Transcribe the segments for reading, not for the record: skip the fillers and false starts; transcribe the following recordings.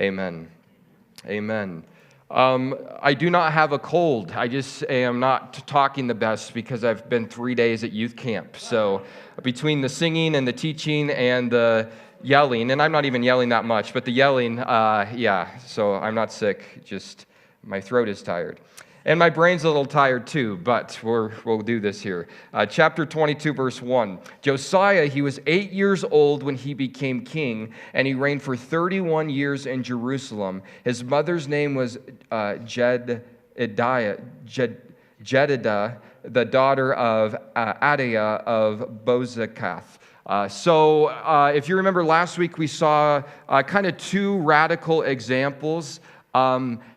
Amen. Amen. I do not have a cold. I just am not talking the best because I've been 3 days at youth camp. So between the singing and the teaching and the yelling, and I'm not even yelling that much, but the yelling, so I'm not sick, just my throat is tired. And my brain's a little tired too, but we'll do this here. Chapter 22, verse 1. Josiah, he was 8 years old when he became king, and he reigned for 31 years in Jerusalem. His mother's name was Jedidah, the daughter of Adaiah of Bozekath. If you remember last week, we saw kind of two radical examples.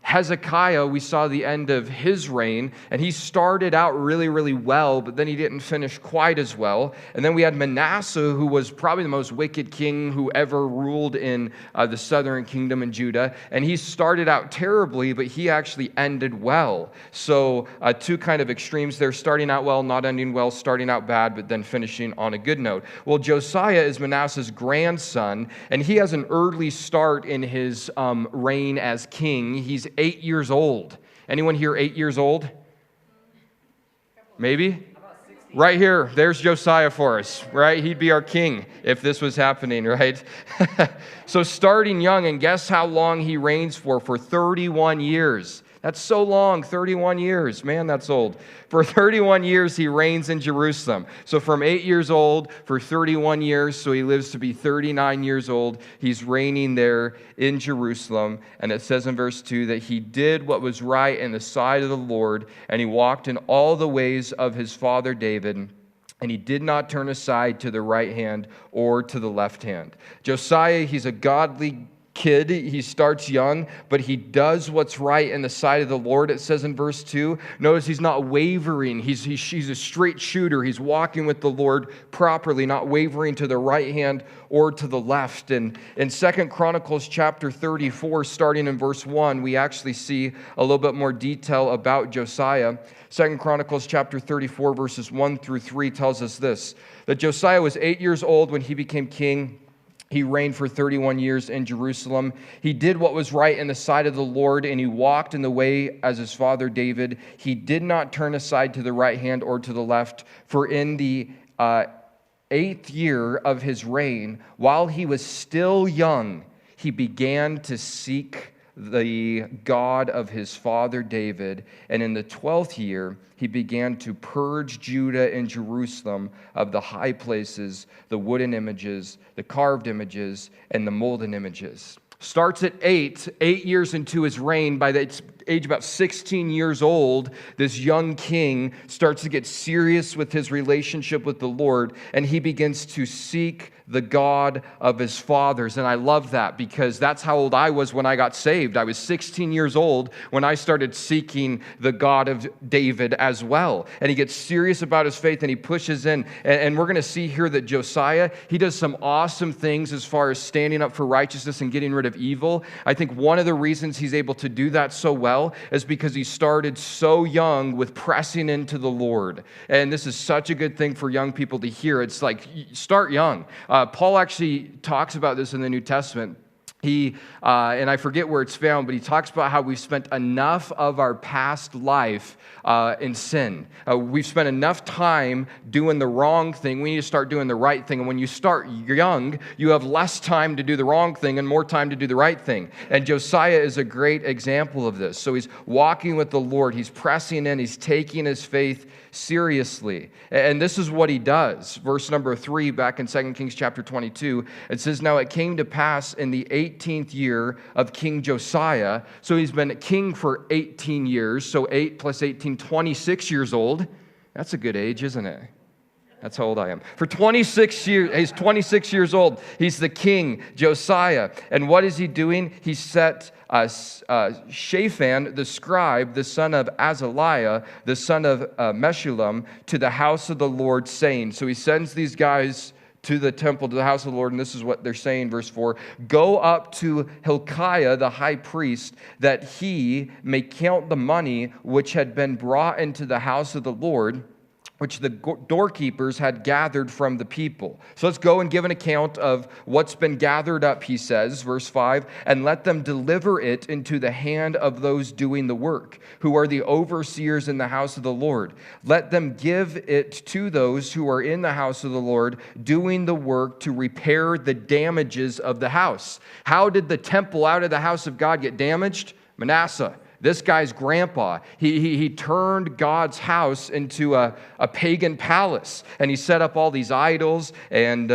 Hezekiah, we saw the end of his reign, and he started out really, really well, but then he didn't finish quite as well. And then we had Manasseh, who was probably the most wicked king who ever ruled in the southern kingdom in Judah. And he started out terribly, but he actually ended well. So two kind of extremes there, starting out well, not ending well, starting out bad, but then finishing on a good note. Well, Josiah is Manasseh's grandson, and he has an early start in his reign as king. He's 8 years old. Anyone here 8 years old? Maybe? Right here, there's Josiah for us, right? He'd be our king if this was happening, right? So starting young, and guess how long he reigns for 31 years. That's so long, 31 years. Man, that's old. For 31 years, he reigns in Jerusalem. So from 8 years old for 31 years, so he lives to be 39 years old, he's reigning there in Jerusalem. And it says in verse 2 that he did what was right in the sight of the Lord, and he walked in all the ways of his father David, and he did not turn aside to the right hand or to the left hand. Josiah, he's a godly kid. He starts young, but he does what's right in the sight of the Lord, it says in verse 2. Notice he's not wavering. He's a straight shooter. He's walking with the Lord properly, not wavering to the right hand or to the left. And in 2 Chronicles chapter 34, starting in verse 1, we actually see a little bit more detail about Josiah. 2 Chronicles chapter 34, verses 1 through 3 tells us this, that Josiah was 8 years old when he became king. He reigned for 31 years in Jerusalem. He did what was right in the sight of the Lord, and he walked in the way as his father David. He did not turn aside to the right hand or to the left, for in the 8th year of his reign, while he was still young, he began to seek the God of his father David, and in the 12th year, he began to purge Judah and Jerusalem of the high places, the wooden images, the carved images, and the molten images. Starts at 8 years into his reign. By the age about 16 years old, this young king starts to get serious with his relationship with the Lord, and he begins to seek the God of his fathers. And I love that because that's how old I was when I got saved. I was 16 years old when I started seeking the God of David as well. And he gets serious about his faith and he pushes in. And we're going to see here that Josiah, he does some awesome things as far as standing up for righteousness and getting rid of evil. I think one of the reasons he's able to do that so well is because he started so young with pressing into the Lord. And this is such a good thing for young people to hear. It's like, start young. Paul actually talks about this in the New Testament. He, and I forget where it's found, but he talks about how we've spent enough of our past life in sin. We've spent enough time doing the wrong thing. We need to start doing the right thing. And when you start young, you have less time to do the wrong thing and more time to do the right thing. And Josiah is a great example of this. So he's walking with the Lord. He's pressing in. He's taking his faith seriously. And this is what he does. Verse number 3, back in 2 Kings chapter 22, it says, "Now it came to pass in the 18th year of King Josiah." So he's been king for 18 years. So 8 plus 18, 26 years old. That's a good age, isn't it? That's how old I am. For 26 years, he's 26 years old. He's the king, Josiah. And what is he doing? He set Shaphan, the scribe, the son of Azaliah, the son of Meshullam, to the house of the Lord, saying, so he sends these guys to the temple, to the house of the Lord, and this is what they're saying, verse 4, "Go up to Hilkiah, the high priest, that he may count the money which had been brought into the house of the Lord, which the doorkeepers had gathered from the people. So let's go and give an account of what's been gathered up, he says, verse 5, and let them deliver it into the hand of those doing the work, who are the overseers in the house of the Lord. Let them give it to those who are in the house of the Lord, doing the work to repair the damages of the house. How did the temple out of the house of God get damaged? Manasseh. This guy's grandpa, he turned God's house into a pagan palace, and he set up all these idols and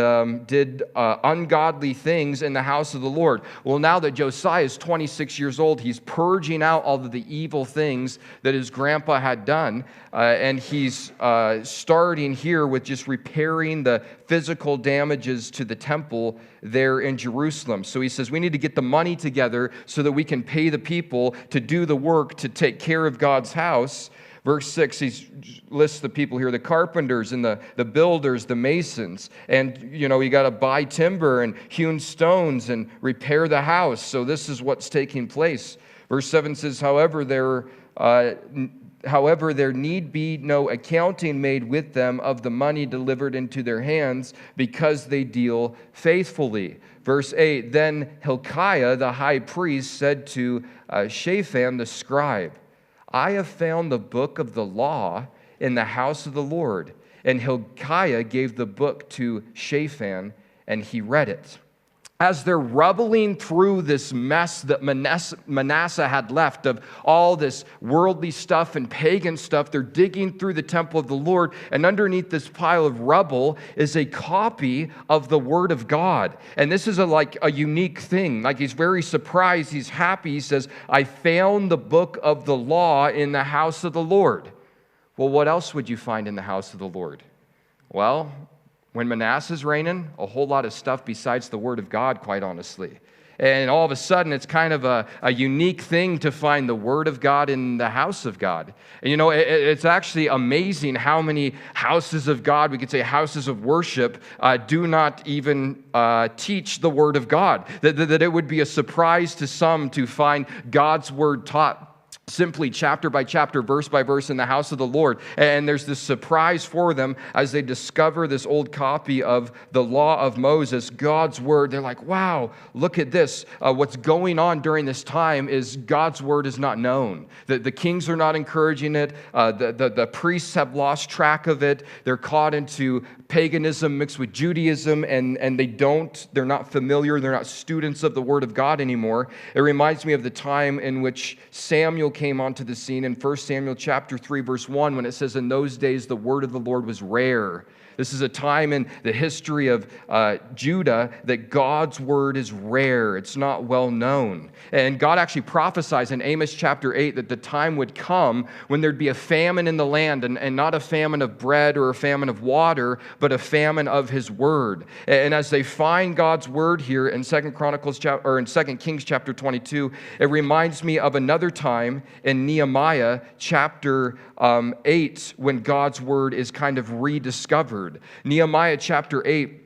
did ungodly things in the house of the Lord. Well, now that Josiah is 26 years old, he's purging out all of the evil things that his grandpa had done, and he's starting here with just repairing the physical damages to the temple there in Jerusalem. So he says, we need to get the money together so that we can pay the people to do the work to take care of God's house. Verse 6, he lists the people here, the carpenters and the builders, the masons. And, you got to buy timber and hewn stones and repair the house. So this is what's taking place. Verse 7 says, However, there need be no accounting made with them of the money delivered into their hands, because they deal faithfully. Verse 8, Then Hilkiah the high priest said to Shaphan the scribe, I have found the book of the law in the house of the Lord. And Hilkiah gave the book to Shaphan, and he read it. As they're rubbling through this mess that Manasseh had left of all this worldly stuff and pagan stuff, they're digging through the temple of the Lord, and underneath this pile of rubble is a copy of the Word of God. And this is a unique thing. Like, he's very surprised, he's happy. He says, I found the book of the law in the house of the Lord. Well, what else would you find in the house of the Lord? Well, when Manasseh's reigning, a whole lot of stuff besides the Word of God, quite honestly. And all of a sudden, it's kind of a unique thing to find the Word of God in the house of God. And it's actually amazing how many houses of God, we could say houses of worship, do not even teach the Word of God. That it would be a surprise to some to find God's Word taught simply chapter by chapter, verse by verse in the house of the Lord. And there's this surprise for them as they discover this old copy of the law of Moses, God's word. They're like, wow, look at this. What's going on during this time is God's word is not known. The kings are not encouraging it. The priests have lost track of it. They're caught into paganism mixed with Judaism, and they're not familiar. They're not students of the word of God anymore. It reminds me of the time in which Samuel came onto the scene in 1 Samuel chapter 3, verse 1, when it says, in those days the word of the Lord was rare. This is a time in the history of Judah that God's word is rare. It's not well known. And God actually prophesies in Amos chapter 8 that the time would come when there'd be a famine in the land, and not a famine of bread or a famine of water, but a famine of his word. And as they find God's word here in 2 Kings chapter 22, it reminds me of another time in Nehemiah chapter 8 when God's word is kind of rediscovered. Nehemiah chapter 8,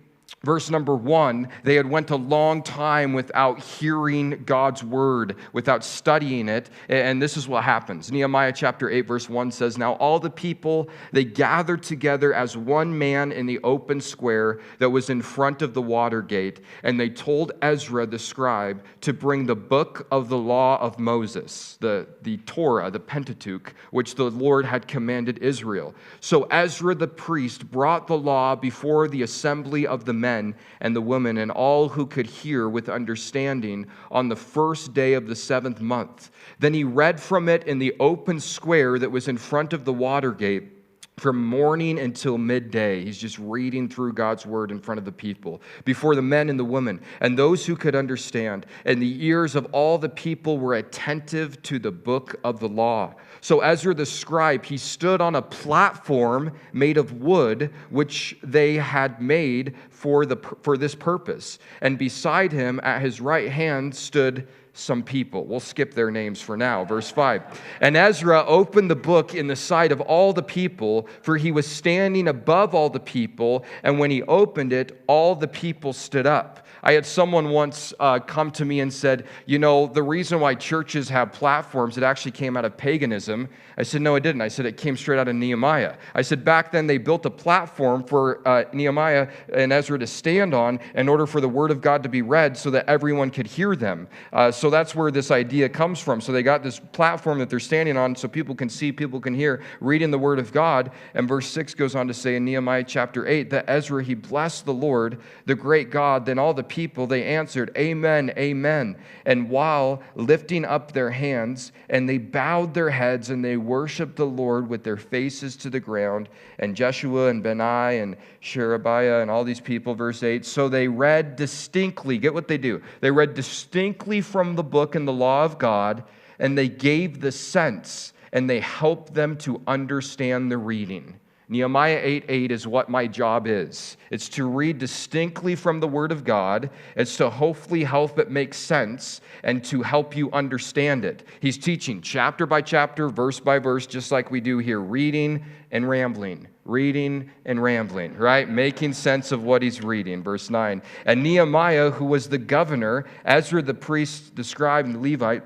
verse number 1, they had went a long time without hearing God's word, without studying it, and this is what happens. Nehemiah chapter 8, verse 1 says, Now all the people, they gathered together as one man in the open square that was in front of the water gate, and they told Ezra the scribe to bring the book of the law of Moses, the Torah, the Pentateuch, which the Lord had commanded Israel. So Ezra the priest brought the law before the assembly of the men and the women and all who could hear with understanding on the first day of the 7th month. Then he read from it in the open square that was in front of the water gate from morning until midday. He's just reading through God's word in front of the people, before the men and the women, and those who could understand. And the ears of all the people were attentive to the book of the law. So Ezra the scribe, he stood on a platform made of wood, which they had made for this purpose. And beside him, at his right hand, stood some people. We'll skip their names for now. Verse 5. And Ezra opened the book in the sight of all the people, for he was standing above all the people. And when he opened it, all the people stood up. I had someone once come to me and said, the reason why churches have platforms, it actually came out of paganism. I said, no, it didn't. I said, it came straight out of Nehemiah. I said, back then they built a platform for Nehemiah and Ezra to stand on in order for the word of God to be read so that everyone could hear them. So that's where this idea comes from. So they got this platform that they're standing on so people can see, people can hear, reading the word of God. And verse 6 goes on to say in Nehemiah chapter 8 that Ezra, he blessed the Lord, the great God. Then all the people, they answered, Amen, Amen. And while lifting up their hands, and they bowed their heads and they worshiped the Lord with their faces to the ground. And Jeshua and Benai and Sherebiah and all these people, verse 8, so they read distinctly. Get what they do. They read distinctly from the book and the law of God, and they gave the sense, and they helped them to understand the reading. Nehemiah 8:8 is what my job is. It's to read distinctly from the Word of God. It's to hopefully help it make sense and to help you understand it. He's teaching chapter by chapter, verse by verse, just like we do here, reading and rambling, right? Making sense of what he's reading. Verse 9. And Nehemiah, who was the governor, Ezra the priest, the scribe, and the Levite,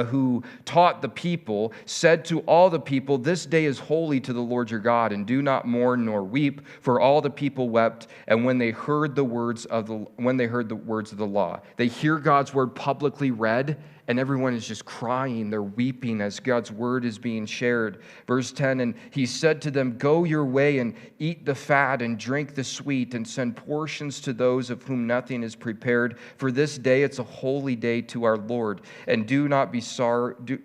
who taught the people, said to all the people, this day is holy to the Lord your God, and do not mourn nor weep, for all the people wept. And when they heard the words of the law, they hear God's word publicly read, and everyone is just crying. They're weeping as God's word is being shared. Verse 10, and he said to them, go your way and eat the fat and drink the sweet and send portions to those of whom nothing is prepared. For this day it's a holy day to our Lord. And do not be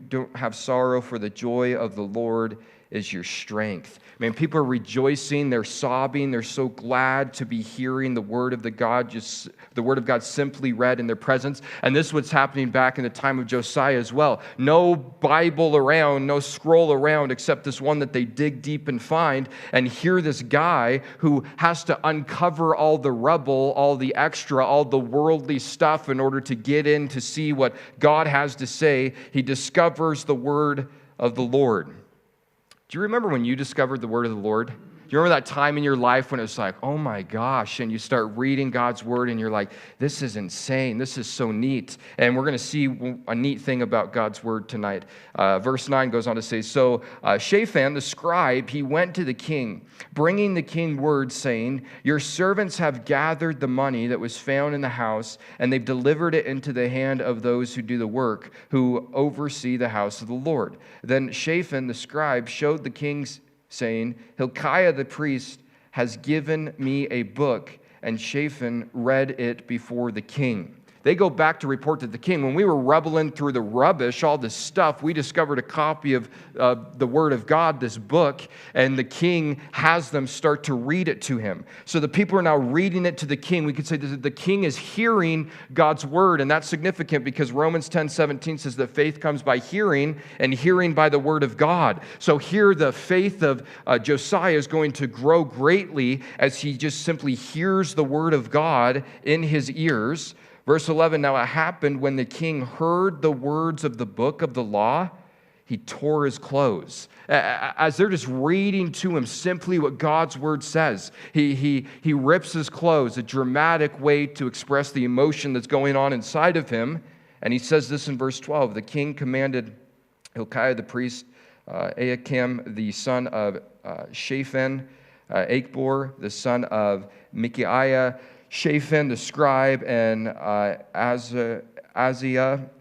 don't have sorrow, for the joy of the Lord is your strength. Man, people are rejoicing, they're sobbing, they're so glad to be hearing the word of the word of God simply read in their presence. And this is what's happening back in the time of Josiah as well. No Bible around, no scroll around, except this one that they dig deep and find, and hear this guy who has to uncover all the rubble, all the extra, all the worldly stuff in order to get in to see what God has to say. He discovers the word of the Lord. Do you remember when you discovered the word of the Lord? Do you remember that time in your life when it was like, oh my gosh, and you start reading God's word and you're like, this is insane, this is so neat. And we're going to see a neat thing about God's word tonight. Verse 9 goes on to say, so Shaphan the scribe, he went to the king, bringing the king word, saying, your servants have gathered the money that was found in the house, and they've delivered it into the hand of those who do the work, who oversee the house of the Lord. Then Shaphan the scribe showed the king's saying, Hilkiah the priest has given me a book, and Shaphan read it before the king. They go back to report to the king. When we were rubbling through the rubbish, all this stuff, we discovered a copy of the Word of God, this book, and the king has them start to read it to him. So the people are now reading it to the king. We could say that the king is hearing God's Word, and that's significant because Romans 10:17 says that faith comes by hearing, and hearing by the Word of God. So here the faith of Josiah is going to grow greatly as he just simply hears the Word of God in his ears. Verse 11, now it happened when the king heard the words of the book of the law, he tore his clothes. As they're just reading to him simply what God's word says, he rips his clothes, a dramatic way to express the emotion that's going on inside of him. And he says this in verse 12, the king commanded Hilkiah the priest, Ahikam the son of Shaphan, Achbor the son of Micaiah, Shaphan the scribe, and Azariah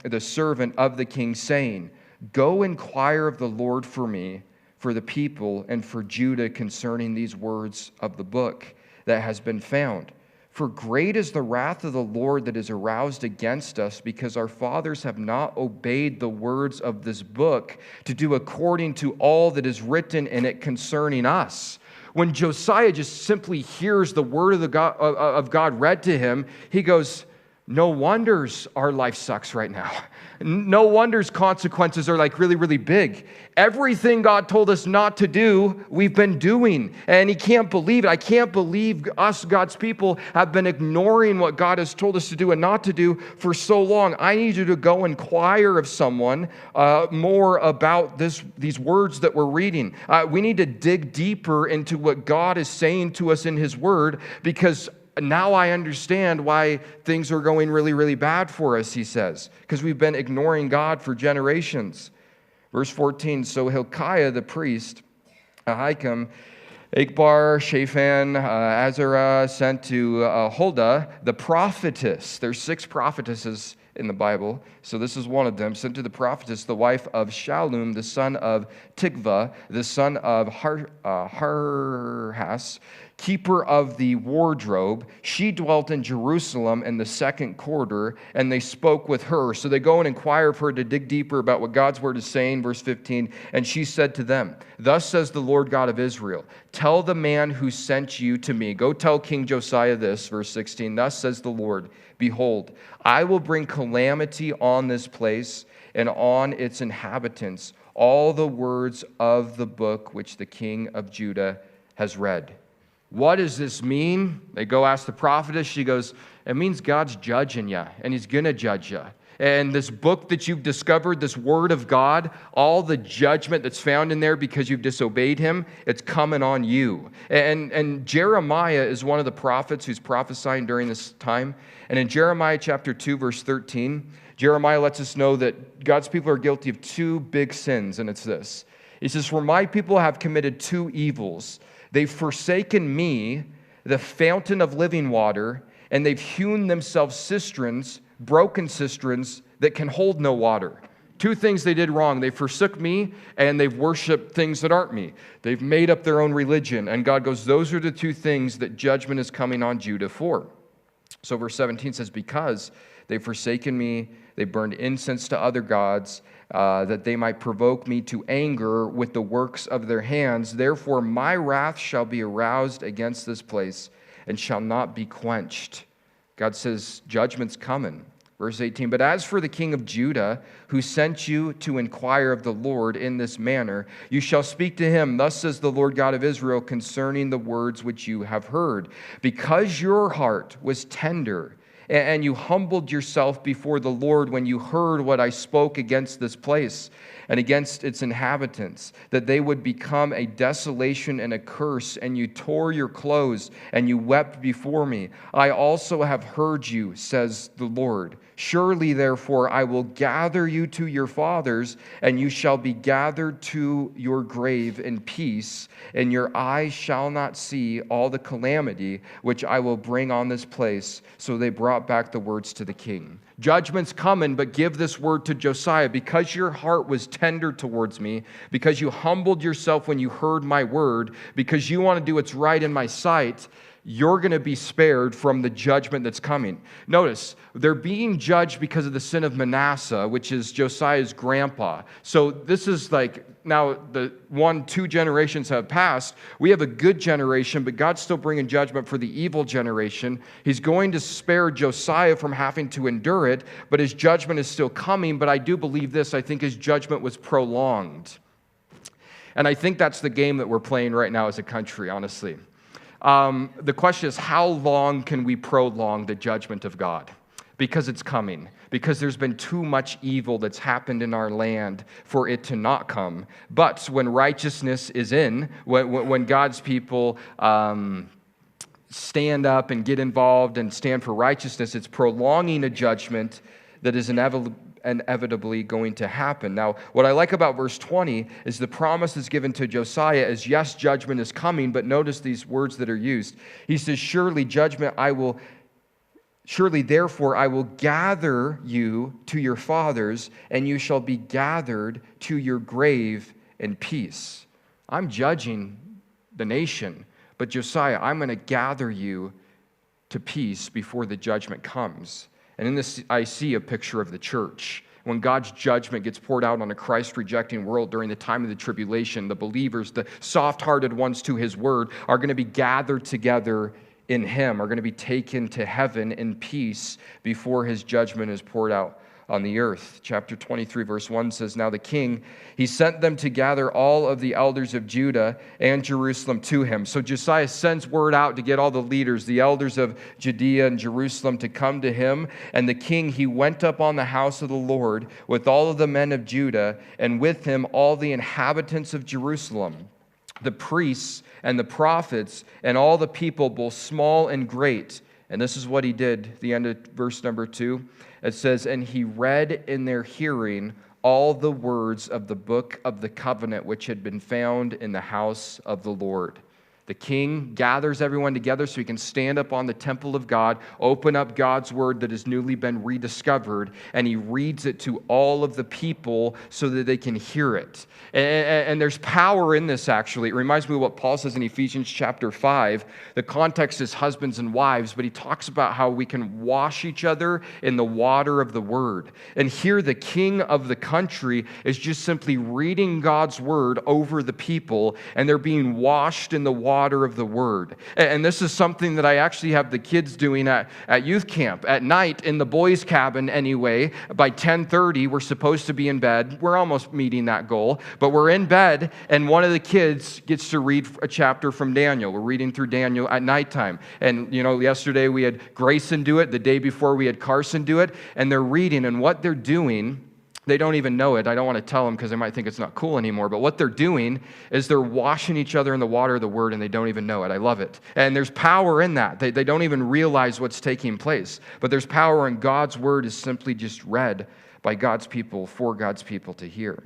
the servant of the king, saying, go inquire of the Lord for me, for the people, and for Judah concerning these words of the book that has been found. For great is the wrath of the Lord that is aroused against us, because our fathers have not obeyed the words of this book to do according to all that is written in it concerning us. When Josiah just simply hears the word of God read to him, he goes, no wonders our life sucks right now. No wonders consequences are like really, really big. Everything God told us not to do, we've been doing. And he can't believe it. I can't believe us, God's people, have been ignoring what God has told us to do and not to do for so long. I need you to go inquire of someone more about these words that we're reading. We need to dig deeper into what God is saying to us in his word, because now I understand why things are going really, really bad for us, he says, because we've been ignoring God for generations. Verse 14, so Hilkiah the priest, Ahikam, Akbar, Shaphan, Azarah sent to Huldah, the prophetess. There's 6 prophetesses in the Bible, so this is one of them. Sent to the prophetess, the wife of Shallum, the son of Tikvah, the son of Harhas, keeper of the wardrobe. She dwelt in Jerusalem in the 2nd quarter, and they spoke with her. So they go and inquire of her to dig deeper about what God's word is saying. Verse 15, and she said to them, thus says the Lord God of Israel, tell the man who sent you to me. Go tell King Josiah this. Verse 16, thus says the Lord, behold, I will bring calamity on this place and on its inhabitants, all the words of the book which the king of Judah has read. What does this mean? They go ask the prophetess. She goes, it means God's judging you, and he's going to judge you. And this book that you've discovered, this word of God, all the judgment that's found in there because you've disobeyed him, it's coming on you. And Jeremiah is one of the prophets who's prophesying during this time. And in Jeremiah chapter 2, verse 13, Jeremiah lets us know that God's people are guilty of 2 big sins, and it's this. He says, for my people have committed 2 evils. They've forsaken me, the fountain of living water, and they've hewn themselves cisterns, broken cisterns that can hold no water. 2 things they did wrong. They forsook me, and they've worshiped things that aren't me. They've made up their own religion. And God goes, those are the 2 things that judgment is coming on Judah for. So verse 17 says, because they've forsaken me, they burned incense to other gods, that they might provoke me to anger with the works of their hands. Therefore my wrath shall be aroused against this place and shall not be quenched. God says judgment's coming. Verse 18, but as for the king of Judah, who sent you to inquire of the Lord in this manner, you shall speak to him, thus says the Lord God of Israel, concerning the words which you have heard. Because your heart was tender, and you humbled yourself before the Lord when you heard what I spoke against this place and against its inhabitants, that they would become a desolation and a curse, and you tore your clothes, and you wept before me. I also have heard you, says the Lord. Surely, therefore, I will gather you to your fathers, and you shall be gathered to your grave in peace, and your eyes shall not see all the calamity which I will bring on this place. So they brought back the words to the king. Judgment's coming, but give this word to Josiah. Because your heart was tender towards me, because you humbled yourself when you heard my word, because you want to do what's right in my sight, you're going to be spared from the judgment that's coming. Notice, they're being judged because of the sin of Manasseh, which is Josiah's grandpa. So this is like, now the 2 generations have passed. We have a good generation, but God's still bringing judgment for the evil generation. He's going to spare Josiah from having to endure it, but his judgment is still coming. But I do believe this. I think his judgment was prolonged. And I think that's the game that we're playing right now as a country, honestly. The question is, how long can we prolong the judgment of God? Because it's coming. Because there's been too much evil that's happened in our land for it to not come. But when righteousness is in, when God's people stand up and get involved and stand for righteousness, it's prolonging a judgment that is inevitably going to happen. Now, what I like about verse 20 is the promise is given to Josiah as, yes, judgment is coming, but notice these words that are used. He says, surely therefore I will gather you to your fathers, and you shall be gathered to your grave in peace. I'm judging the nation, but Josiah, I'm going to gather you to peace before the judgment comes. And in this, I see a picture of the church. When God's judgment gets poured out on a Christ-rejecting world during the time of the tribulation, the believers, the soft-hearted ones to his word, are going to be gathered together in him, are going to be taken to heaven in peace before his judgment is poured out on the earth. Chapter 23, verse 1 says, now the king, he sent them to gather all of the elders of Judah and Jerusalem to him. So Josiah sends word out to get all the leaders, the elders of Judea and Jerusalem, to come to him. And the king, he went up on the house of the Lord with all of the men of Judah, and with him all the inhabitants of Jerusalem, the priests and the prophets, and all the people, both small and great. And this is what he did, the end of verse number 2. It says, and he read in their hearing all the words of the book of the covenant which had been found in the house of the Lord. The king gathers everyone together so he can stand up on the temple of God, open up God's word that has newly been rediscovered, and he reads it to all of the people so that they can hear it. And there's power in this, actually. It reminds me of what Paul says in Ephesians chapter 5. The context is husbands and wives, but he talks about how we can wash each other in the water of the word. And here the king of the country is just simply reading God's word over the people, and they're being washed in the water of the word. And this is something that I actually have the kids doing at youth camp. At night, in the boys' cabin anyway, by 10:30, we're supposed to be in bed. We're almost meeting that goal, but we're in bed, and one of the kids gets to read a chapter from Daniel. We're reading through Daniel at nighttime. And, yesterday we had Grayson do it. The day before we had Carson do it. And they're reading, and what they're doing, they don't even know it. I don't want to tell them because they might think it's not cool anymore. But what they're doing is they're washing each other in the water of the word, and they don't even know it. I love it. And there's power in that. They don't even realize what's taking place. But there's power in God's word is simply just read by God's people, for God's people to hear.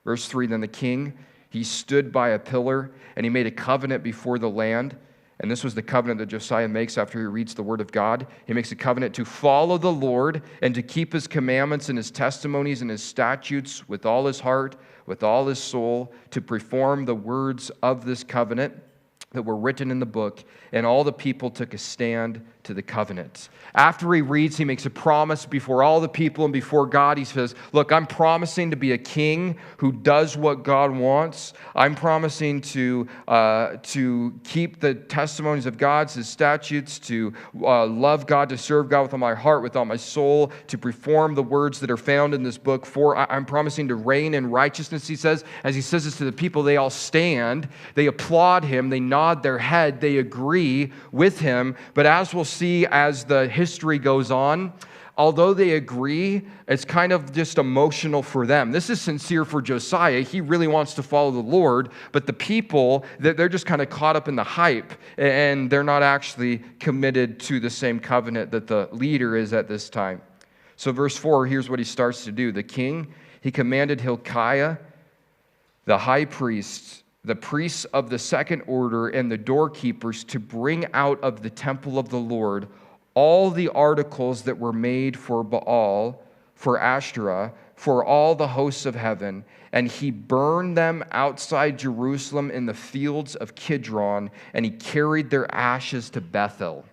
Verse 3, then the king, he stood by a pillar, and he made a covenant before the land. And this was the covenant that Josiah makes after he reads the word of God. He makes a covenant to follow the Lord and to keep his commandments and his testimonies and his statutes with all his heart, with all his soul, to perform the words of this covenant that were written in the book. And all the people took a stand to the covenant. After he reads, he makes a promise before all the people and before God. He says, look, I'm promising to be a king who does what God wants. I'm promising to keep the testimonies of God, his statutes, to love God, to serve God with all my heart, with all my soul, to perform the words that are found in this book. I'm promising to reign in righteousness, he says. As he says this to the people, they all stand. They applaud him. They nod their head. They agree with him. But as we'll see as the history goes on, although they agree, it's kind of just emotional for them. This is sincere for Josiah. He really wants to follow the Lord, but the people, they're just kind of caught up in the hype, and they're not actually committed to the same covenant that the leader is at this time. So verse 4, here's what he starts to do. The king, he commanded Hilkiah, the high priest, the priests of the second order, and the doorkeepers to bring out of the temple of the Lord all the articles that were made for Baal, for Ashtoreth, for all the hosts of heaven. And he burned them outside Jerusalem in the fields of Kidron, and he carried their ashes to Bethel.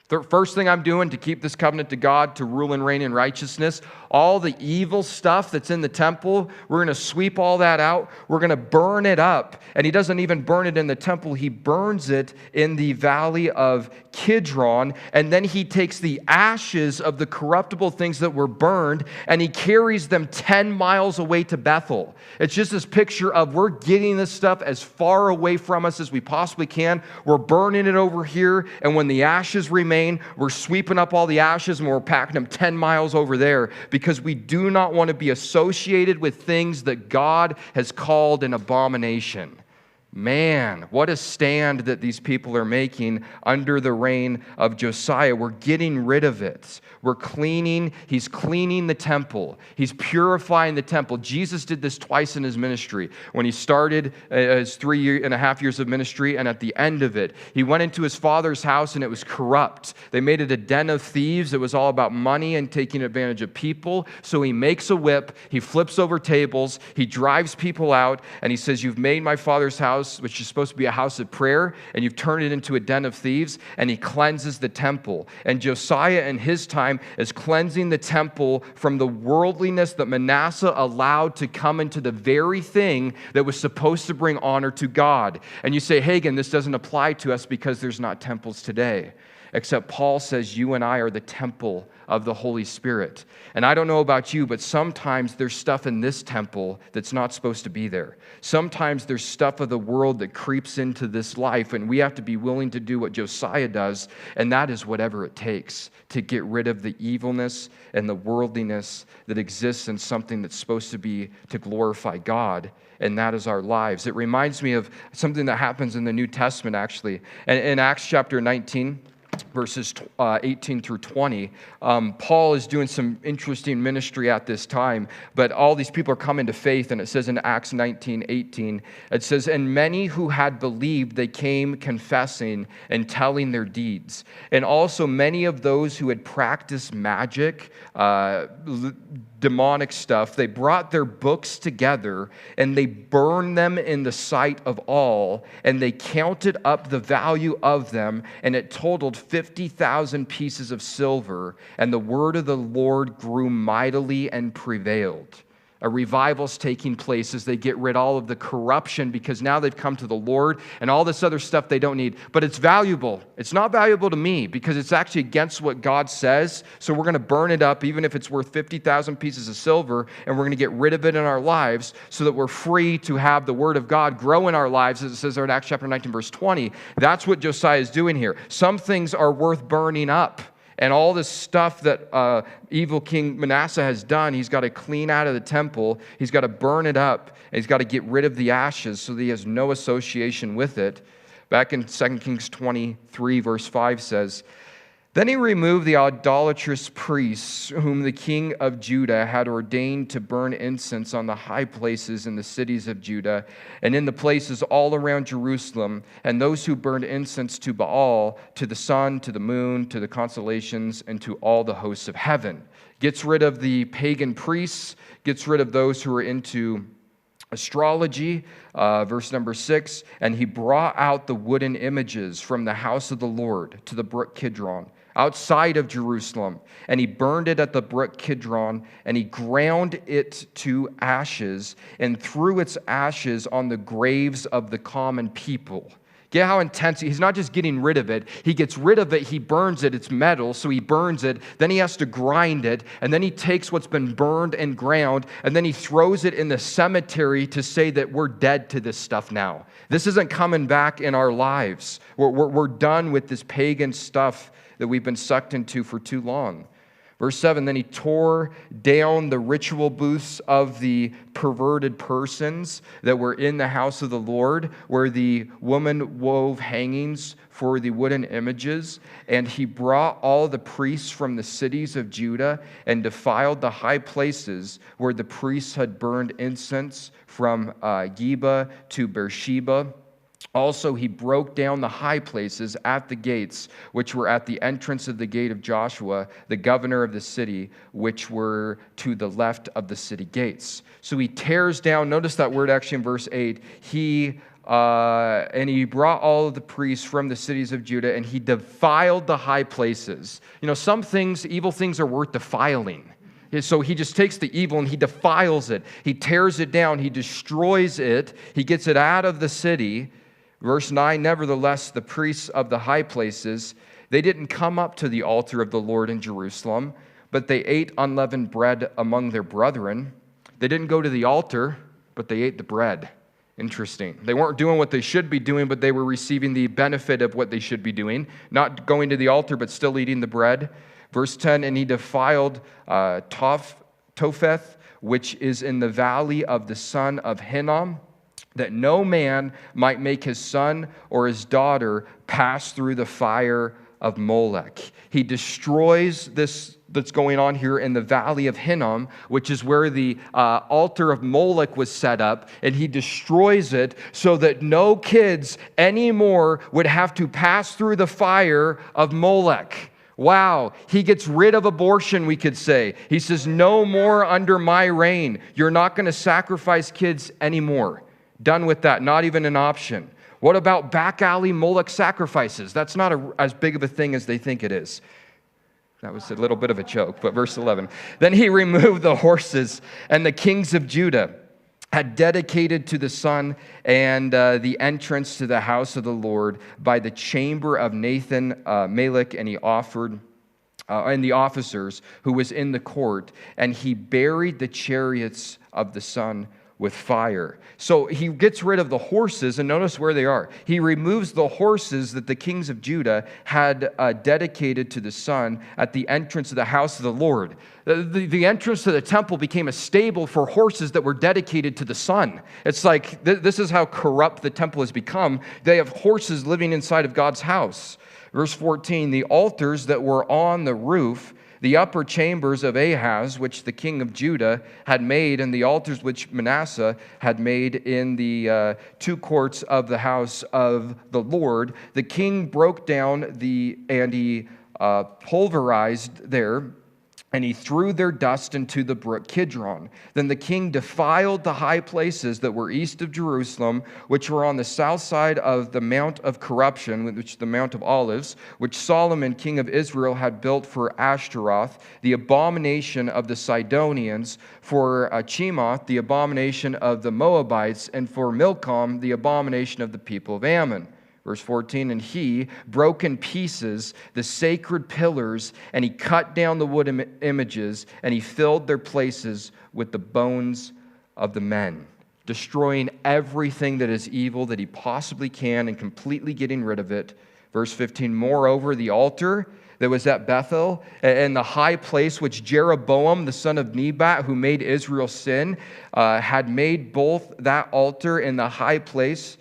The first thing I'm doing to keep this covenant to God, to rule and reign in righteousness, all the evil stuff that's in the temple, we're going to sweep all that out. We're going to burn it up. And he doesn't even burn it in the temple. He burns it in the valley of Kidron. And then he takes the ashes of the corruptible things that were burned, and he carries them 10 miles away to Bethel. It's just this picture of we're getting this stuff as far away from us as we possibly can. We're burning it over here, and when the ashes remain, we're sweeping up all the ashes and we're packing them 10 miles over there, because we do not want to be associated with things that God has called an abomination. Man, what a stand that these people are making under the reign of Josiah. We're getting rid of it. We're cleaning. He's cleaning the temple. He's purifying the temple. Jesus did this twice in his ministry. When he started his 3.5 years of ministry, and at the end of it, he went into his father's house and it was corrupt. They made it a den of thieves. It was all about money and taking advantage of people. So he makes a whip. He flips over tables. He drives people out, and he says, you've made my father's house, which is supposed to be a house of prayer, and you've turned it into a den of thieves. And he cleanses the temple. And Josiah in his time is cleansing the temple from the worldliness that Manasseh allowed to come into the very thing that was supposed to bring honor to God. And you say, Hagen, this doesn't apply to us because there's not temples today. Except Paul says you and I are the temple of the Holy Spirit. And I don't know about you, but sometimes there's stuff in this temple that's not supposed to be there. Sometimes there's stuff of the world that creeps into this life, and we have to be willing to do what Josiah does, and that is whatever it takes to get rid of the evilness and the worldliness that exists in something that's supposed to be to glorify God, and that is our lives. It reminds me of something that happens in the New Testament, actually. And in Acts chapter 19, verses 18 through 20. Paul is doing some interesting ministry at this time, but all these people are coming to faith, and it says in Acts 19:18, it says, "And many who had believed, they came confessing and telling their deeds. And also many of those who had practiced magic, demonic stuff, they brought their books together and they burned them in the sight of all, and they counted up the value of them, and it totaled 50,000 pieces of silver, and the word of the Lord grew mightily and prevailed." A revival's taking place as they get rid of all of the corruption, because now they've come to the Lord and all this other stuff they don't need. But it's valuable. It's not valuable to me because it's actually against what God says. So we're going to burn it up, even if it's worth 50,000 pieces of silver, and we're going to get rid of it in our lives so that we're free to have the Word of God grow in our lives, as it says there in Acts chapter 19, verse 20. That's what Josiah is doing here. Some things are worth burning up. And all this stuff that evil King Manasseh has done, he's got to clean out of the temple. He's got to burn it up. And he's got to get rid of the ashes so that he has no association with it. Back in 2 Kings 23, verse 5 says, "Then he removed the idolatrous priests whom the king of Judah had ordained to burn incense on the high places in the cities of Judah and in the places all around Jerusalem, and those who burned incense to Baal, to the sun, to the moon, to the constellations, and to all the hosts of heaven." Gets rid of the pagan priests, gets rid of those who are into astrology, verse number 6, "And he brought out the wooden images from the house of the Lord to the brook Kidron, outside of Jerusalem, and he burned it at the brook Kidron, and he ground it to ashes and threw its ashes on the graves of the common people." Get how intense. He's not just getting rid of it. He gets rid of it. He burns it. It's metal, so he burns it. Then he has to grind it. And then he takes what's been burned and ground, and then he throws it in the cemetery to say that we're dead to this stuff now. This isn't coming back in our lives. We're done with this pagan stuff that we've been sucked into for too long. Verse 7, "Then he tore down the ritual booths of the perverted persons that were in the house of the Lord, where the woman wove hangings for the wooden images. And he brought all the priests from the cities of Judah and defiled the high places where the priests had burned incense from Geba to Beersheba. Also, he broke down the high places at the gates, which were at the entrance of the gate of Joshua, the governor of the city, which were to the left of the city gates." So he tears down, notice that word actually in verse 8, and he brought all of the priests from the cities of Judah, and he defiled the high places. You know, some things, evil things are worth defiling. So he just takes the evil and he defiles it. He tears it down. He destroys it. He gets it out of the city. Verse 9, "Nevertheless, the priests of the high places, they didn't come up to the altar of the Lord in Jerusalem, but they ate unleavened bread among their brethren." They didn't go to the altar, but they ate the bread. Interesting. They weren't doing what they should be doing, but they were receiving the benefit of what they should be doing. Not going to the altar, but still eating the bread. Verse 10, "And he defiled Topheth, which is in the valley of the son of Hinnom, that no man might make his son or his daughter pass through the fire of Molech." He destroys this that's going on here in the valley of Hinnom, which is where the altar of Molech was set up, and he destroys it so that no kids anymore would have to pass through the fire of Molech. Wow, he gets rid of abortion, we could say. He says, "No more under my reign. You're not going to sacrifice kids anymore." Done with that, not even an option. What about back alley Molech sacrifices? That's not as big of a thing as they think it is. That was a little bit of a joke, but verse 11. "Then he removed the horses, and the kings of Judah had dedicated to the sun and the entrance to the house of the Lord by the chamber of Nathan Melech, and he offered and the officers who was in the court, and he buried the chariots of the sun with fire." So he gets rid of the horses, and notice where they are. He removes the horses that the kings of Judah had dedicated to the sun at the entrance of the house of the Lord. The entrance to the temple became a stable for horses that were dedicated to the sun. It's like, this is how corrupt the temple has become. They have horses living inside of God's house. Verse 14, the altars that were on the roof, the upper chambers of Ahaz, which the king of Judah had made, and the altars which Manasseh had made in the two courts of the house of the Lord, the king broke down and he pulverized there, and he threw their dust into the brook Kidron. Then the king defiled the high places that were east of Jerusalem, which were on the south side of the Mount of Corruption, which the Mount of Olives, which Solomon, king of Israel, had built for Ashtaroth, the abomination of the Sidonians, for Chemoth, the abomination of the Moabites, and for Milcom, the abomination of the people of Ammon. Verse 14, and he broke in pieces the sacred pillars, and he cut down the wood images, and he filled their places with the bones of the men, destroying everything that is evil that he possibly can and completely getting rid of it. Verse 15, moreover, the altar that was at Bethel and the high place which Jeroboam, the son of Nebat, who made Israel sin, had made both that altar and the high place.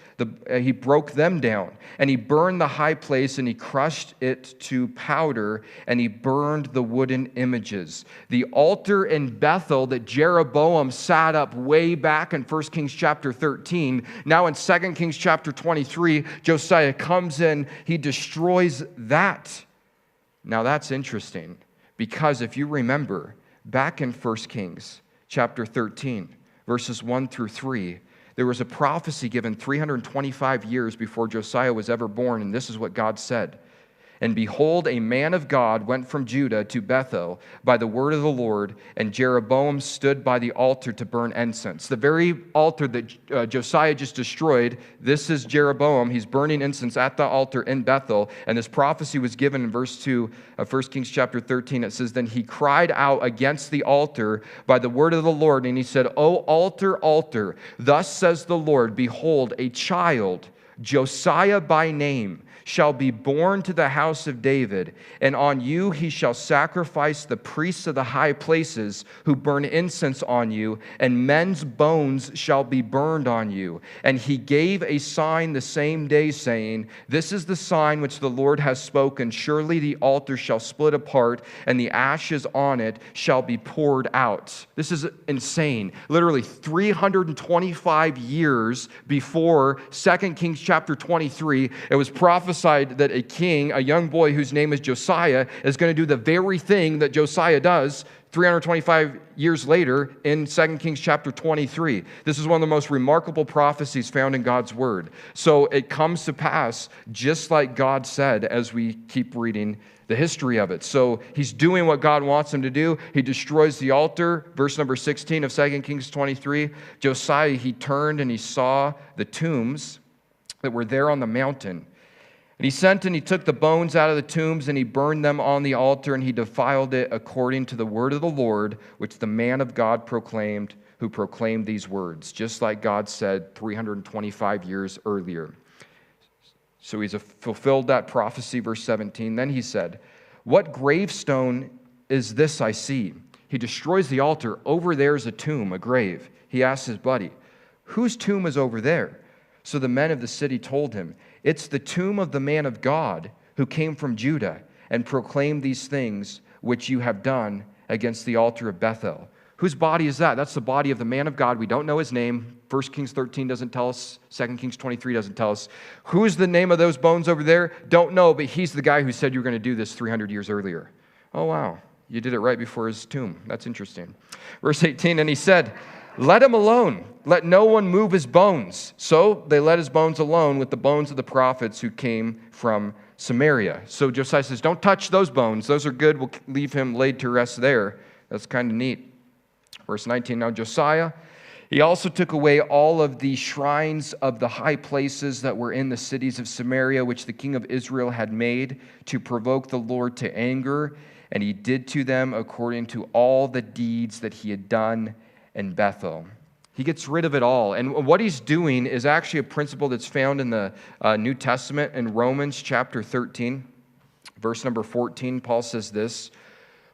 He broke them down, and he burned the high place, and he crushed it to powder, and he burned the wooden images. The altar in Bethel that Jeroboam sat up way back in 1 Kings chapter 13, now in 2 Kings chapter 23, Josiah comes in, he destroys that. Now that's interesting, because if you remember, back in 1 Kings chapter 13, verses 1 through 3, there was a prophecy given 325 years before Josiah was ever born, and this is what God said. And behold, a man of God went from Judah to Bethel by the word of the Lord, and Jeroboam stood by the altar to burn incense. The very altar that Josiah just destroyed, this is Jeroboam. He's burning incense at the altar in Bethel, and this prophecy was given in verse 2 of 1 Kings chapter 13. It says, then he cried out against the altar by the word of the Lord, and he said, O altar, altar, thus says the Lord, behold, a child, Josiah by name, shall be born to the house of David, and on you he shall sacrifice the priests of the high places who burn incense on you, and men's bones shall be burned on you. And he gave a sign the same day, saying, this is the sign which the Lord has spoken. Surely the altar shall split apart, and the ashes on it shall be poured out. This is insane. Literally 325 years before 2 Kings chapter 23, it was prophesied that a king, a young boy whose name is Josiah, is going to do the very thing that Josiah does 325 years later in 2 Kings chapter 23. This is one of the most remarkable prophecies found in God's word. So it comes to pass just like God said as we keep reading the history of it. So he's doing what God wants him to do. He destroys the altar. Verse number 16 of 2 Kings 23, Josiah, he turned and he saw the tombs that were there on the mountain. And he sent and he took the bones out of the tombs, and he burned them on the altar, and he defiled it according to the word of the Lord, which the man of God proclaimed, who proclaimed these words, just like God said 325 years earlier. So he's fulfilled that prophecy, verse 17. Then he said, what gravestone is this I see? He destroys the altar. Over there is a tomb, a grave. He asks his buddy, whose tomb is over there? So the men of the city told him, it's the tomb of the man of God who came from Judah and proclaimed these things which you have done against the altar of Bethel. Whose body is that? That's the body of the man of God. We don't know his name. 1 Kings 13 doesn't tell us. 2 Kings 23 doesn't tell us. Who is the name of those bones over there? Don't know, but he's the guy who said you were going to do this 300 years earlier. Oh, wow. You did it right before his tomb. That's interesting. Verse 18, and he said, let him alone. Let no one move his bones. So they let his bones alone with the bones of the prophets who came from Samaria. So Josiah says, don't touch those bones. Those are good. We'll leave him laid to rest there. That's kind of neat. Verse 19, now Josiah, he also took away all of the shrines of the high places that were in the cities of Samaria, which the king of Israel had made to provoke the Lord to anger. And he did to them according to all the deeds that he had done in Bethel. He gets rid of it all. And what he's doing is actually a principle that's found in the New Testament in Romans chapter 13, verse number 14. Paul says this,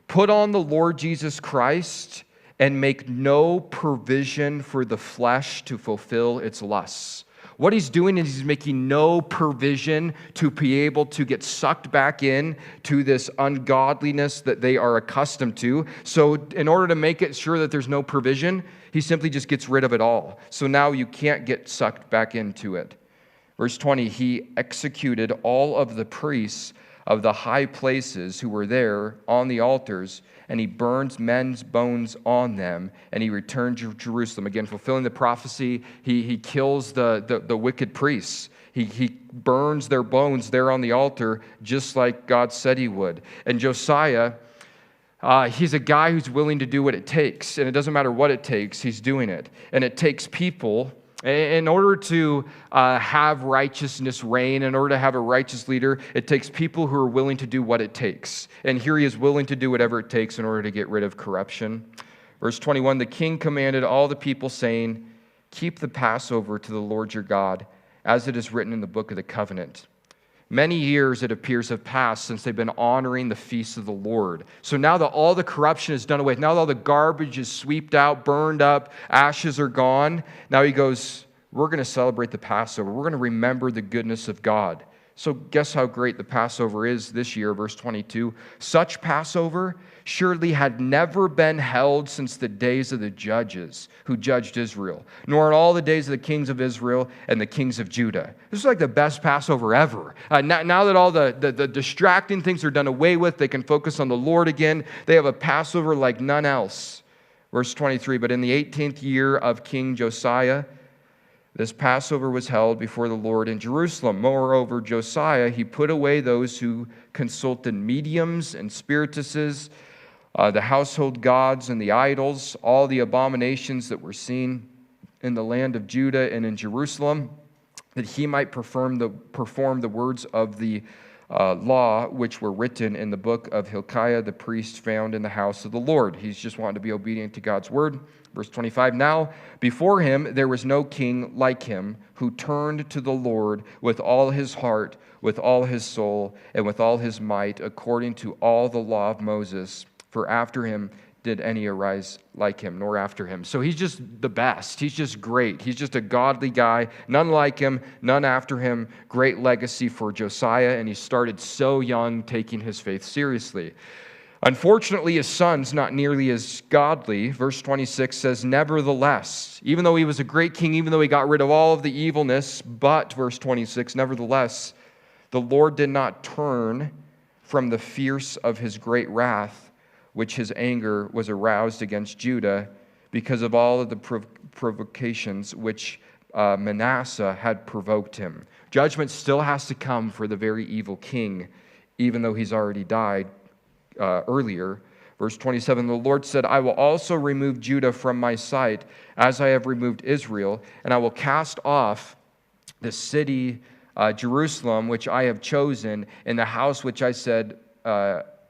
put on the Lord Jesus Christ and make no provision for the flesh to fulfill its lusts. What he's doing is he's making no provision to be able to get sucked back in to this ungodliness that they are accustomed to. So in order to make it sure that there's no provision, he simply just gets rid of it all. So now you can't get sucked back into it. Verse 20, he executed all of the priests of the high places who were there on the altars, and he burned men's bones on them, and he returned to Jerusalem. Again, fulfilling the prophecy, he kills the wicked priests. He burns their bones there on the altar, just like God said he would. And Josiah, he's a guy who's willing to do what it takes, and it doesn't matter what it takes, he's doing it. And it takes people. In order to have righteousness reign, in order to have a righteous leader, it takes people who are willing to do what it takes. And here he is willing to do whatever it takes in order to get rid of corruption. Verse 21, the king commanded all the people, saying, keep the Passover to the Lord your God, as it is written in the book of the covenant. Many years, it appears, have passed since they've been honoring the feasts of the Lord. So now that all the corruption is done away, now that all the garbage is swept out, burned up, ashes are gone, now he goes, we're going to celebrate the Passover. We're going to remember the goodness of God. So guess how great the Passover is this year, verse 22. Such Passover surely had never been held since the days of the judges who judged Israel, nor in all the days of the kings of Israel and the kings of Judah. This is like the best Passover ever. Now that all the distracting things are done away with, they can focus on the Lord again. They have a Passover like none else. Verse 23, but in the 18th year of King Josiah, this Passover was held before the Lord in Jerusalem. Moreover, Josiah, he put away those who consulted mediums and spirituses, the household gods and the idols, all the abominations that were seen in the land of Judah and in Jerusalem, that he might perform the words of the law which were written in the book of Hilkiah the priest found in the house of the Lord. He's just wanting to be obedient to God's word. Verse 25, now before him there was no king like him who turned to the Lord with all his heart, with all his soul, and with all his might, according to all the law of Moses. For after him did any arise like him, nor after him. So he's just the best. He's just great. He's just a godly guy. None like him, none after him. Great legacy for Josiah, and he started so young, taking his faith seriously. Unfortunately, his son's not nearly as godly. Verse 26 says, nevertheless, even though he was a great king, even though he got rid of all of the evilness, but, verse 26, nevertheless, the Lord did not turn from the fierce of his great wrath, which his anger was aroused against Judah, because of all of the provocations which Manasseh had provoked him. Judgment still has to come for the very evil king, even though he's already died earlier. Verse 27, the Lord said, I will also remove Judah from my sight, as I have removed Israel, and I will cast off the city Jerusalem, which I have chosen, and the house which I said,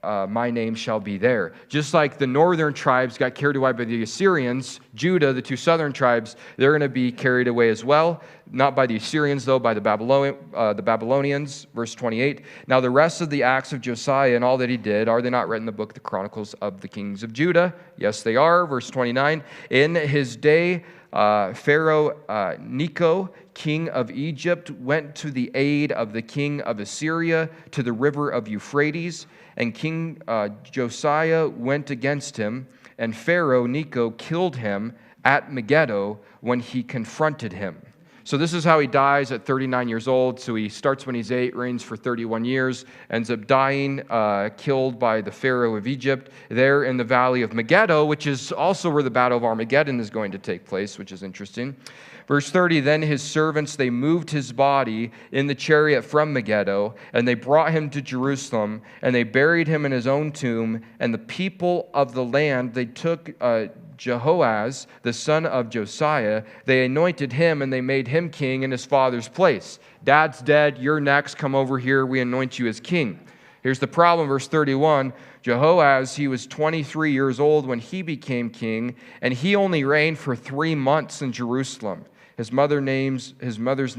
my name shall be there. Just like the northern tribes got carried away by the Assyrians, Judah, the two southern tribes, they're going to be carried away as well. Not by the Assyrians, though, by the Babylonians. Verse 28, now the rest of the acts of Josiah and all that he did, are they not written in the book of the Chronicles of the kings of Judah? Yes, they are. Verse 29, in his day, Pharaoh Necho, king of Egypt, went to the aid of the king of Assyria to the river of Euphrates, and King Josiah went against him, and Pharaoh Necho killed him at Megiddo when he confronted him. So this is how he dies at 39 years old. So he starts when he's 8, reigns for 31 years, ends up dying, killed by the Pharaoh of Egypt there in the valley of Megiddo, which is also where the Battle of Armageddon is going to take place, which is interesting. Verse 30, then his servants, they moved his body in the chariot from Megiddo, and they brought him to Jerusalem, and they buried him in his own tomb. And the people of the land, they took Jehoaz, the son of Josiah, they anointed him, and they made him king in his father's place. Dad's dead, you're next, come over here, we anoint you as king. Here's the problem, verse 31. Jehoaz, he was 23 years old when he became king, and he only reigned for 3 months in Jerusalem. His mother's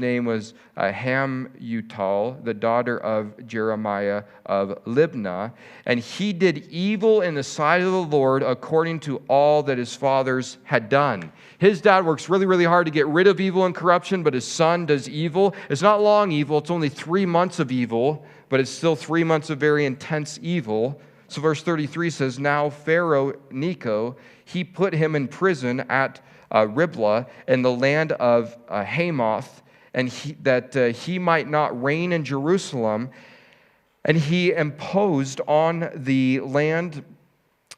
name was Hamutal, the daughter of Jeremiah of Libnah. And he did evil in the sight of the Lord according to all that his fathers had done. His dad works really, really hard to get rid of evil and corruption, but his son does evil. It's not long evil. It's only 3 months of evil, but it's still 3 months of very intense evil. So verse 33 says, Now Pharaoh Necho, he put him in prison at Riblah in the land of Hamath, and he might not reign in Jerusalem. And he imposed on the land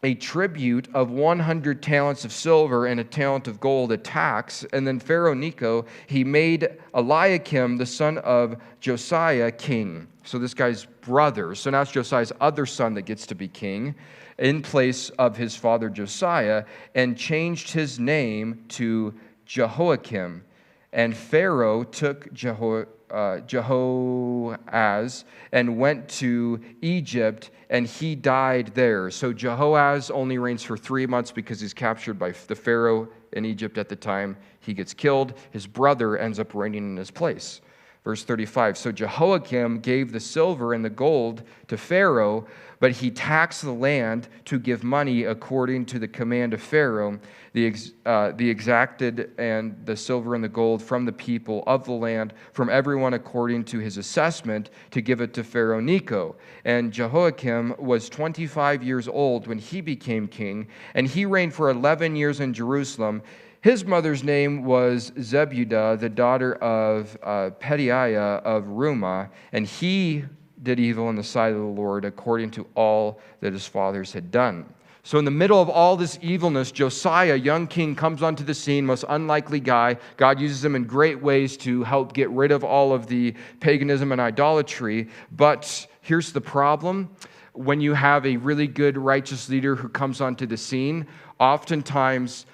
a tribute of 100 talents of silver and a talent of gold, a tax. And then Pharaoh Necho, he made Eliakim, the son of Josiah, king. So this guy's brother. So now it's Josiah's other son that gets to be king in place of his father Josiah, and changed his name to Jehoiakim. And Pharaoh took Jehoahaz and went to Egypt, and he died there. So Jehoahaz only reigns for 3 months because he's captured by the Pharaoh in Egypt at the time. He gets killed. His brother ends up reigning in his place. Verse 35, so Jehoiakim gave the silver and the gold to Pharaoh, but he taxed the land to give money according to the command of Pharaoh, the exacted and the silver and the gold from the people of the land, from everyone according to his assessment, to give it to Pharaoh Necho. And Jehoiakim was 25 years old when he became king, and he reigned for 11 years in Jerusalem. His mother's name was Zebudah, the daughter of Pedaiah of Rumah, and he did evil in the sight of the Lord according to all that his fathers had done. So in the middle of all this evilness, Josiah, young king, comes onto the scene, most unlikely guy. God uses him in great ways to help get rid of all of the paganism and idolatry. But here's the problem. When you have a really good, righteous leader who comes onto the scene, oftentimes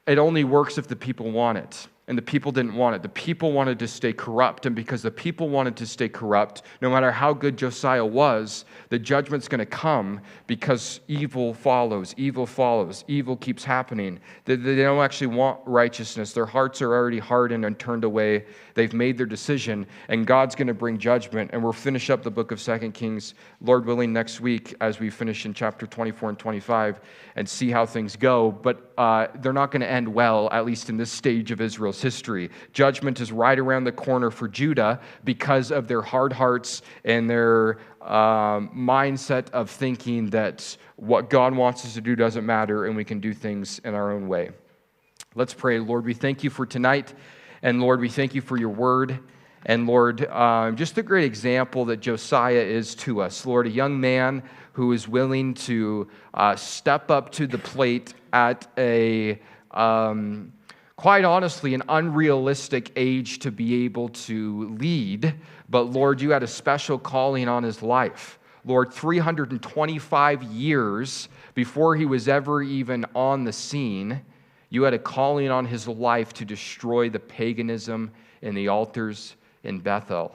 it only works if the people want it. And the people didn't want it. The people wanted to stay corrupt. And because the people wanted to stay corrupt, no matter how good Josiah was, the judgment's going to come because evil follows. Evil follows. Evil keeps happening. They don't actually want righteousness. Their hearts are already hardened and turned away. They've made their decision. And God's going to bring judgment. And we'll finish up the book of 2 Kings, Lord willing, next week as we finish in chapter 24 and 25 and see how things go. But they're not going to end well, at least in this stage of Israel's history. Judgment is right around the corner for Judah because of their hard hearts and their mindset of thinking that what God wants us to do doesn't matter and we can do things in our own way. Let's pray. Lord, we thank you for tonight. And Lord, we thank you for your word. And Lord, just a great example that Josiah is to us. Lord, a young man who is willing to step up to the plate at a quite honestly, an unrealistic age to be able to lead. But Lord, you had a special calling on his life. Lord, 325 years before he was ever even on the scene, you had a calling on his life to destroy the paganism in the altars in Bethel.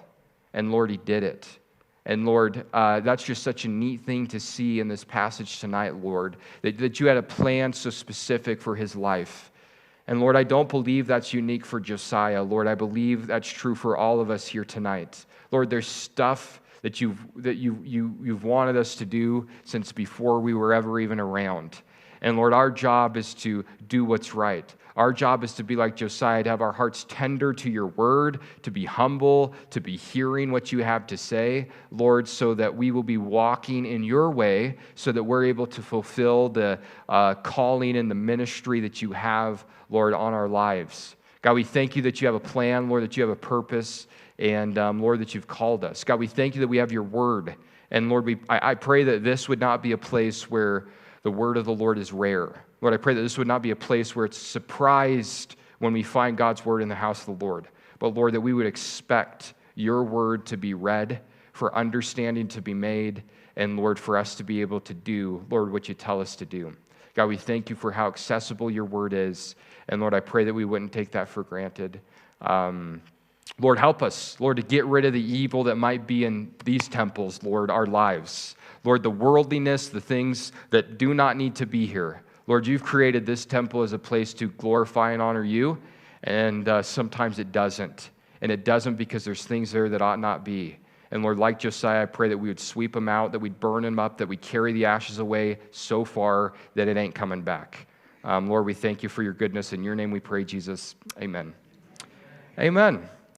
And Lord, he did it. And Lord, that's just such a neat thing to see in this passage tonight, Lord, that you had a plan so specific for his life. And Lord, I don't believe that's unique for Josiah. Lord, I believe that's true for all of us here tonight. Lord, there's stuff that you've wanted us to do since before we were ever even around. And Lord, our job is to do what's right. Our job is to be like Josiah, to have our hearts tender to your word, to be humble, to be hearing what you have to say, Lord, so that we will be walking in your way, so that we're able to fulfill the calling and the ministry that you have, Lord, on our lives. God, we thank you that you have a plan, Lord, that you have a purpose, and Lord, that you've called us. God, we thank you that we have your word. And Lord, I pray that this would not be a place where the word of the Lord is rare. Lord, I pray that this would not be a place where it's surprised when we find God's word in the house of the Lord. But Lord, that we would expect your word to be read, for understanding to be made, and Lord, for us to be able to do, Lord, what you tell us to do. God, we thank you for how accessible your word is. And Lord, I pray that we wouldn't take that for granted. Lord, help us, Lord, to get rid of the evil that might be in these temples, Lord, our lives. Lord, the worldliness, the things that do not need to be here. Lord, you've created this temple as a place to glorify and honor you. And sometimes it doesn't. And it doesn't because there's things there that ought not be. And Lord, like Josiah, I pray that we would sweep them out, that we'd burn them up, that we carry the ashes away so far that it ain't coming back. Lord, we thank you for your goodness. In your name we pray, Jesus. Amen. Amen.